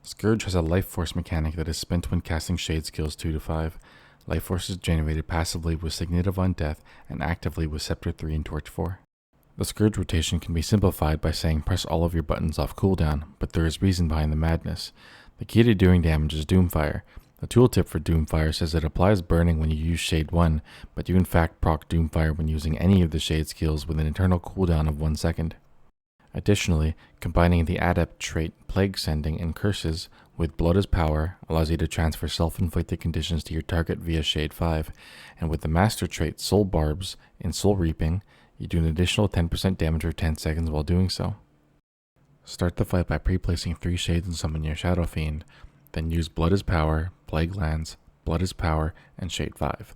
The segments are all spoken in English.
Scourge has a life force mechanic that is spent when casting shade skills 2 to 5. Life force is generated passively with Signet on Death and actively with Scepter 3 and Torch 4. The Scourge rotation can be simplified by saying press all of your buttons off cooldown, but there is reason behind the madness. The key to doing damage is Dhuumfire. The tooltip for Dhuumfire says it applies burning when you use Shade 1, but you in fact proc Dhuumfire when using any of the Shade skills with an internal cooldown of 1 second. Additionally, combining the adept trait Plague Sending and Curses with Blood is Power allows you to transfer self-inflicted conditions to your target via Shade 5, and with the master trait Soul Barbs in Soul Reaping, you do an additional 10% damage for 10 seconds while doing so. Start the fight by pre-placing 3 shades and summon your Shadow Fiend, then use Blood is Power, Plague Lands, Blood is Power, and Shade 5.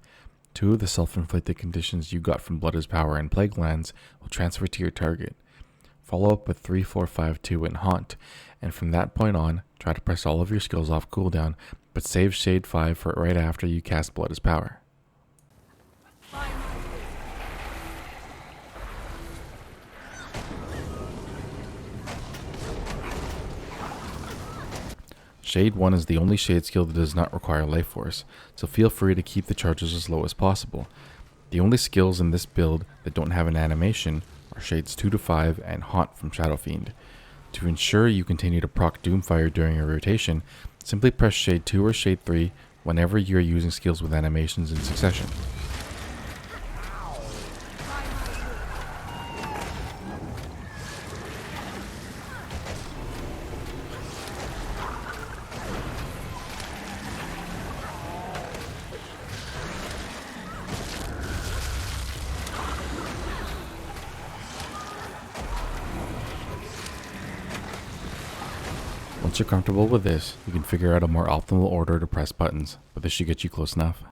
2 of the self-inflicted conditions you got from Blood is Power and Plague Lands will transfer to your target. Follow up with 3, 4, 5, 2 and Haunt, and from that point on, try to press all of your skills off cooldown, but save Shade 5 for right after you cast Blood is Power. Shade 1 is the only Shade skill that does not require life force, so feel free to keep the charges as low as possible. The only skills in this build that don't have an animation are Shades 2 to 5 and Haunt from Shadow Fiend. To ensure you continue to proc Dhuumfire during your rotation, simply press Shade 2 or Shade 3 whenever you are using skills with animations in succession. Once you're comfortable with this, you can figure out a more optimal order to press buttons, but this should get you close enough.